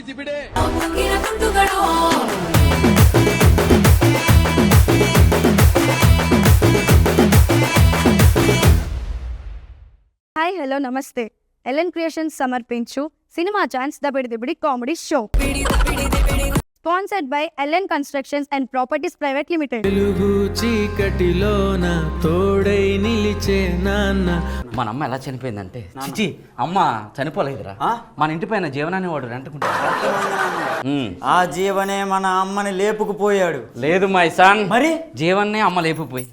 తిబిడే hi hello నమస్తే LN creations సమర్పించు cinema chance దబిడి దిబిడి comedy show sponsored by LN constructions and properties private limited. Telugu చీకటిలోన తోడై నిలిచే నాన్న. మన అమ్మ ఎలా చనిపోయిందంటే చిచి అమ్మ చనిపోలేదురా, మన ఇంటి పైన జీవనాన్ని వాడు రెంటుకుంటాడు. ఆ జీవనే మన అమ్మని లేపుకుపోయాడు. లేదు మై సన్, మరి జీవన్నే అమ్మ లేపుపోయి.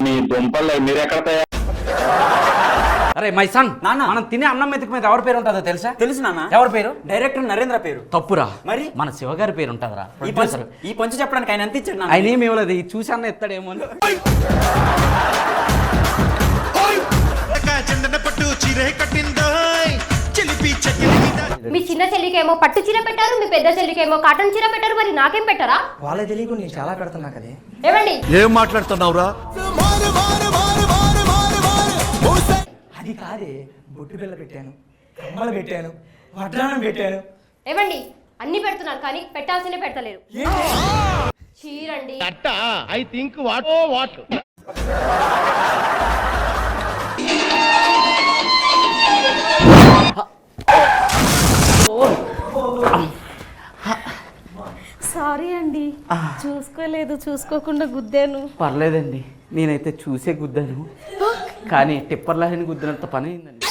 అరే మై సన్, మనం తినే అన్నం మెతుకు మీద ఎవరి పేరు ఉంటుందో తెలుసా? తెలుసు నాన్న. ఎవరి పేరు? డైరెక్టర్ నరేంద్ర పేరు. తప్పురా, మరి మన శివగారి పేరు ఉంటుందిరా. ఈ పంచు చెప్పడానికి ఆయన ఎంత ఇచ్చాడు? ఆయన ఏమి ఇవ్వలేదు, చూసి అన్న ఎత్తాడేమో అని. మీ చిన్న చెల్లికేమో పట్టు చీర పెట్టారు, మీ పెద్ద చెల్లికేమో కాటన్ చీర పెట్టారు, మరి నాకేం పెట్టారా? వాళ్ళ తెలియకుండా నేను చాలా పెడుతున్నా కదే. ఏమండి ఏం మాట్లాడుతున్నావురా? అది కాదే, బొట్టు బిళ్ళ పెట్టాను, కమ్మలు పెట్టాను, వడ్డానం పెట్టాను. ఏమండి అన్ని పెడుతున్నారు కానీ పెట్టాల్సిన పెడతలేరు. చీరండి. I think what what sorry అండి, చూసుకోకుండా గుద్దాను. పర్లేదండి, నేనైతే చూసే గుద్దాను, కానీ టిప్పర్ లాహిని గుద్దినంత పని అయిందండి.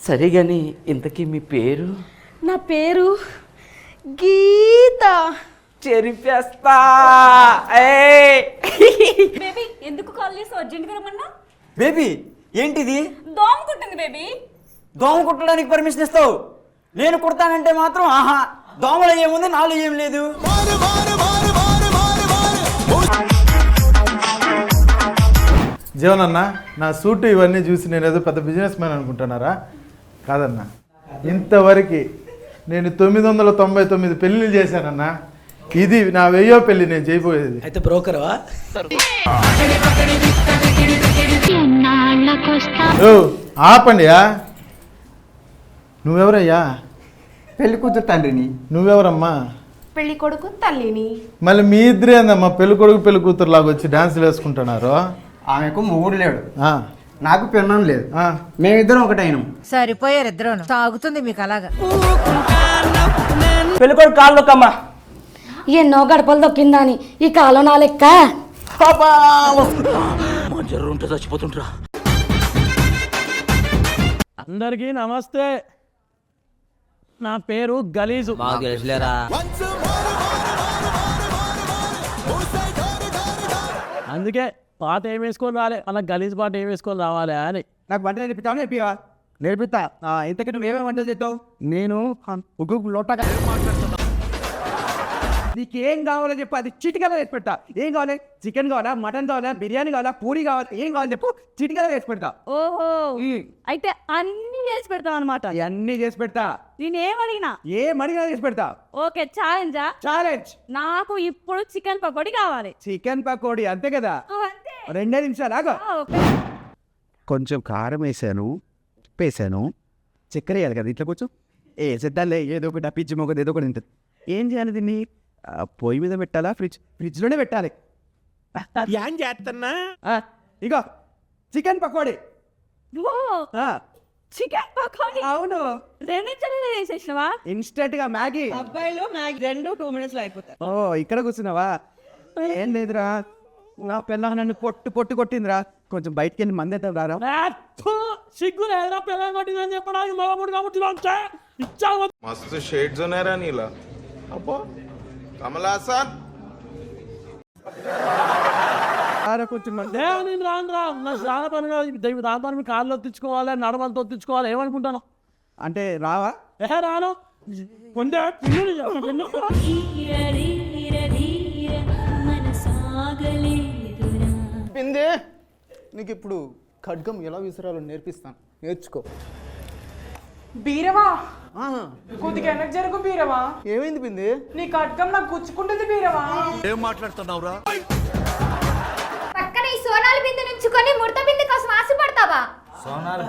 సరే కానీ ఇంతకీ మీ పేరు? నా పేరు గీత. చెరిపేస్తా. బేబీ ఎందుకు కాల్ చేసి అర్జెంట్గా రమ్మన్నా? బేబీ ఏంటిది? దోమ కుట్టింది బేబీ. దోమ కుట్టడానికి పర్మిషన్ ఇస్తావు? నేను కుడతానంటే మాత్రం ఆహా, దోమలు ఏముంది, నాలో ఏం లేదు. జీవనన్నా, నా సూటు ఇవన్నీ చూసి నేను ఏదో పెద్ద బిజినెస్ మ్యాన్ అనుకుంటున్నారా? కాదన్నా, ఇంతవరకు నేను 999 పెళ్ళిళ్ళు చేశానన్నా. ఇది నా 1000వ పెళ్ళి నేను చేయబోయేది. అయితే బ్రోకర్వా? ఓ ఆపండియా. నువ్వెవరయ్యా? పెళ్లి కూతురు తండ్రిని. నువ్వెవరమ్మా? పెళ్లి కొడుకు తల్లిని. మళ్ళీ మీ ఇద్దరే ఏందమ్మా పెళ్లి కొడుకు పెళ్లి కూతురు లాగా వచ్చి డాన్సులు వేసుకుంటున్నారు? ఆమెకు మొగుడు లేడు, ఆ, నాకు పెళ్ళం లేదు, మేమిద్దరం ఒకటైనం. సరిపోయారు ఇద్దరు. తాగుతుంది మీకు అలాగా. పెళ్ళికొడుకు కాళ్ళు కమ్మా. ఎన్నో గడపలు దొక్కిందా అని ఈ కాలం నా లెక్క. జర్రు ఉంటే చచ్చిపోతుంటరా. అందరికీ నమస్తే, నా పేరు గలీజు. అందుకే పాట ఏం వేసుకొని రాలే, అలా గలీజ్ పాట ఏం వేసుకొని రావాలి అని. నాకు వంట నేర్పిస్తావా? నేర్పివా? నేర్పిస్తా. ఇంతకీ నువ్వేమేమి వంటలు చేస్తావు? నేను లోటగా నీకేం కావాలో చెప్పు, అది చిటికలో వేసి పెడతా. ఏం కావాలి? చికెన్ కావాలా, మటన్ కావాలా, బిర్యానీ కావాలా, పూరి కావాలా, ఏం కావాలి చెప్పు, చిటికలో వేసి పెడతా. ఓహో, అయితే అన్ని చేసి పెడతాం అనమాట. అన్నీ చేసి పెడతా. నేనేమడిగినా ఏమడిగినా చేసి పెడతా. ఓకే, ఛాలెంజా? ఛాలెంజ్. నాకు ఇప్పుడు చికెన్ పకోడీ కావాలి. చికెన్ పకోడీ అంతే కదా? అంతే. 2 నిమిషాలు ఆగు. ఓకే. కొంచెం కారం వేసాను, వేసాను. చక్కెర వేయాలి కదా ఇట్లా కొంచెం. సిద్ధాలే, ఏదో ఒకటి పిచ్చి మొగది ఏదో ఒకటి ఉంటుంది. ఏం చేయాలి దీన్ని? పొయ్యి మీద పెట్టాలా? ఫ్రిడ్జ్లోనే పెట్టాలి. ఏం చేస్తున్నా? ఇగో చికెన్ పకోడీ. ఓ, చికెన్ పకోడీ. అవును, 2 నిమిషాలు చేసేసినవా? ఇన్స్టెంట్ గా మ్యాగీ. అబ్బాయిలు మ్యాగీ 2 minutes లో అయిపోతాయి. ఓ ఇక్కడ కూర్చున్నావా? ఏం లేదురా, నా పిల్ల నన్ను పొట్టు కొట్టిందిరా, కొంచెం బయటికి వెళ్ళి మందేద్దాం రారా. సిగ్గు లేదా పిల్లలు కొట్టిందని చెప్పడానికి మగముడు కాబట్టి ఇచ్చాను. మస్తు షేడ్స్ ఉన్నారా నీలా? అబ్బో కమలాసన్. కొంచెం నేను రాను రా, నా స్నాన పని దాని కాళ్ళు తెచ్చుకోవాలి, నడమలతో తెచ్చుకోవాలి ఏమనుకుంటాను. అంటే రావా? రాను. పొందే పిందే, నీకు ఇప్పుడు ఖడ్గం ఎలా విసిరాలో నేర్పిస్తాను, నేర్చుకో. బీరవా, కొద్దిగా వెనక్కి జరుగు బీరవా. ఏమైంది పిందే? నీ ఖడ్గం నాకు గుచ్చుకుంటుంది బీరవా. ఏం మాట్లాడుతున్నావురా? పక్కన ఈ సోనాలు బిందె నుంచుకొని ముడత బిందె కోసం ఆశపడతావా? సోనాలు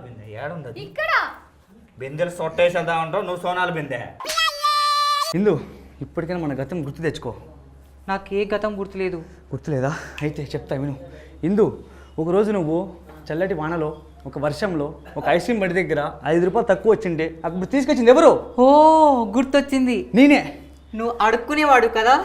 బిందె ఏడుంది? ఇక్కడ బిందెలు సొట్టేసేద్దా ఉంటావు, నువ్వు సోనాలు బిందె. ఇందు ఇప్పటికైనా మన గతం గుర్తు తెచ్చుకో. నాకు ఏ గతం గుర్తులేదు. గుర్తులేదా? అయితే చెప్తా విను. ఇందు ఒకరోజు నువ్వు చల్లటి వానలో, ఒక వర్షంలో, ఒక ఐస్ క్రీమ్ బండి దగ్గర 5 రూపాయలు తక్కువ వచ్చింటే అప్పుడు తీసుకొచ్చింది ఎవరు? ఓ గుర్తొచ్చింది, నేనే. నువ్వు అడుక్కునేవాడు కదా.